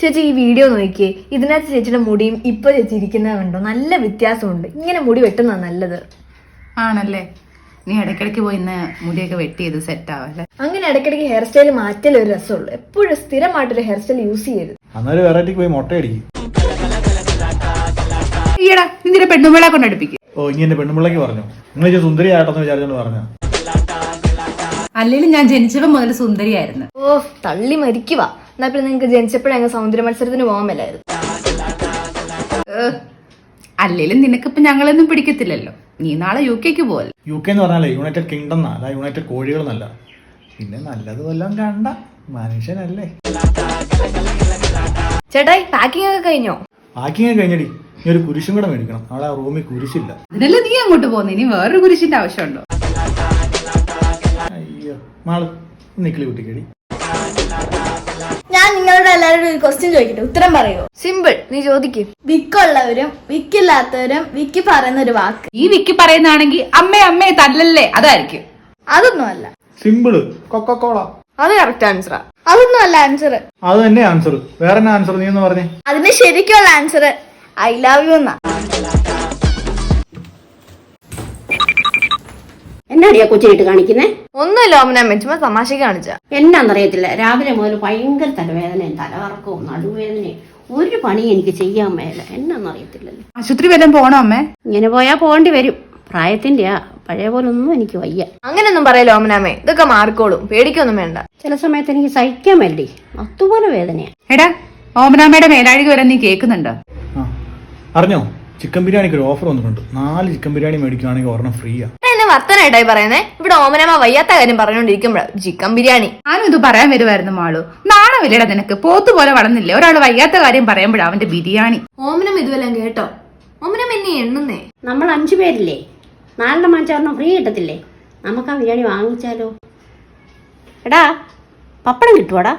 ചേച്ചി ഈ വീഡിയോ നോക്കിയേ, ഇതിനകത്ത് ചേച്ചിയുടെ മുടിയും ഇപ്പൊ ചേച്ചി ഇരിക്കുന്നത് കണ്ടോ, നല്ല വ്യത്യാസമുണ്ട്. ഇങ്ങനെ മുടി വെട്ടുന്നതാ നല്ലത്. ആണല്ലേ? നീ ഇടയ്ക്കിടയ്ക്ക് പോയി ഇന്ന് മുടിയൊക്കെ വെട്ടി ചെയ്ത് സെറ്റ് ആവല്ലേ? അങ്ങനെ ഇടയ്ക്കിടയ്ക്ക് ഹെയർ സ്റ്റൈൽ മാറ്റൽ ഒരു രസമുള്ളൂ. എപ്പോഴും സ്ഥിരമായിട്ടൊരു ഹെയർ സ്റ്റൈൽ യൂസ് ചെയ്യരുത്. അന്നൊരു വെറൈറ്റിക്ക് പോയി മുട്ട അടിക്കും. ഈടാ നിന്റെ പെണ്ണുമ്പിളെ കൊണ്ടടുപ്പിക്കും. ഓ ഇനി എന്റെ പെണ്ണുമ്പിള്ളക്ക് പറഞ്ഞു, നിങ്ങൾ സുന്ദരി ആയിട്ടെന്ന് വിചാരിച്ചോണ്ട് പറഞ്ഞ. അല്ലെങ്കിലും ഞാൻ ജനിച്ചപ്പോ മുതൽ സുന്ദരിയായിരുന്നു. ഓ തള്ളി മരിക്കുക. എന്നാ പിന്നെ നിങ്ങക്ക് ജനിച്ചപ്പോഴേ അങ്ങ് സൗന്ദര്യ മത്സരത്തിന് പോകാൻ മേലായിരുന്നു. അല്ലേലും നിനക്കിപ്പോ ഞങ്ങളൊന്നും പിടിക്കത്തില്ലല്ലോ. നീ നാളെ UK പോവല്ലേ? UK എന്ന് പറഞ്ഞാലേ യുണൈറ്റഡ് കിങ്ഡം എന്നല്ല, യുണൈറ്റഡ് കോഴികൾ എന്നല്ല. പിന്നെ നല്ലത് വല്ലതും കണ്ട മനുഷ്യനല്ലേ. ചേട്ടായി പാക്കിംഗ് ഒക്കെ കഴിഞ്ഞോ? പാക്കിങ് കഴിഞ്ഞടി. നീ ഒരു കുരിശും കൂടെ മേടിക്കണം. അവിടെ ആ റൂമിൽ കുരിശില്ല. അതിനല്ലേ നീ അങ്ങോട്ട് പോകുന്നു. ഇനി വേറൊരു കുരിശിന്റെ ആവശ്യമുണ്ടോ? അയ്യോ മാള് നിക്കിളി കുട്ടിക്കടി. ഞാൻ നിങ്ങളോട് എല്ലാവരോടും ഒരു ക്വസ്റ്റ്യൻ ചോദിക്കട്ടെ, ഉത്തരം പറയോ? സിമ്പിൾ, നീ ചോദിക്കും. വിക്കുള്ളവരും വിക്കില്ലാത്തവരും വിക്കി പറയുന്ന ഒരു വാക്ക്. ഈ വിക്കി പറയുന്നതാണെങ്കിൽ അമ്മേ തല്ലല്ലേ അതായിരിക്കും. അതൊന്നും അല്ല. Simple Coca Cola. അത് കറക്റ്റ് ആൻസറാ. അതൊന്നും അല്ല ആൻസർ. അത് തന്നെ ആൻസർ. വേറെ എന്നാ ആൻസർ നീ എന്ന് പറഞ്ഞേ? അതിന് ശരിക്കുള്ള ആൻസർ ഐ ലവ് യു എന്നാ. എന്നാടിയാ കൊച്ചിനിട്ട് കാണിക്കുന്നേ? ഒന്നുമില്ല ഓമന, ചുമ്മാ തമാശക്ക് കാണിച്ച. എന്നാന്നറിയത്തില്ല, രാവിലെ മുതൽ ഭയങ്കര തലവേദനയും തലകറക്കവും നടുവേദനയും. ഒരു പണി എനിക്ക് ചെയ്യാൻ മേല. എന്നാന്നറിയത്തില്ലല്ലോ. ആശുപത്രി വല്ലതും പോണോ അമ്മേ? ഇങ്ങനെ പോയാ പോകേണ്ടി വരും. പ്രായത്തിന്റെയാ, പഴയ പോലെ ഒന്നും എനിക്ക് വയ്യ. അങ്ങനൊന്നും പറയല്ലോ ഓമനാമേ, ഇതൊക്കെ മാറിക്കോളും, പേടിക്കൊന്നും വേണ്ട. ചില സമയത്ത് എനിക്ക് സഹിക്കാൻ വേണ്ടി അതുപോലെ വേദനയാ. എടാ ഓമനാമ്മയുടെ മേലാഴിക വരാൻ നീ കേൾക്കുന്നുണ്ടോ? ആ അറിഞ്ഞോ, ചിക്കൻ ബിരിയാണിക്ക് ഒരു ഓഫർ വന്നിട്ടുണ്ട്. 4 ചിക്കൻ ബിരിയാണി മേടിക്കുകയാണെങ്കിൽ ഒരെണ്ണം ഫ്രീയാ. എന്നെ വർത്തനായിട്ടായി പറയുന്നേ. ഇവിടെ ഓമനമ്മ വയ്യാത്ത കാര്യം പറഞ്ഞോണ്ടിരിക്കുമ്പോഴാ ചിക്കൻ ബിരിയാണി. ഞാനും ഇത് പറയാൻ വരുമായിരുന്നു മാളു. നാണമില്ലടാ നിനക്ക്? പോത്ത് പോലെ വളർന്നില്ലേ? ഒരാൾ വയ്യാത്ത കാര്യം പറയുമ്പോഴാ അവന്റെ ബിരിയാണി. ഓമനം ഇതുവെല്ലാം കേട്ടോ? ഓമനം എന്നെ എണ്ണുന്നേ. നമ്മൾ 5 പേരില്ലേ, 4 മാഞ്ചാറിനും ഫ്രീ കിട്ടത്തില്ലേ? നമുക്ക് ആ ബിരിയാണി വാങ്ങിച്ചാലോ? എടാ പപ്പടം കിട്ടുവാടാ.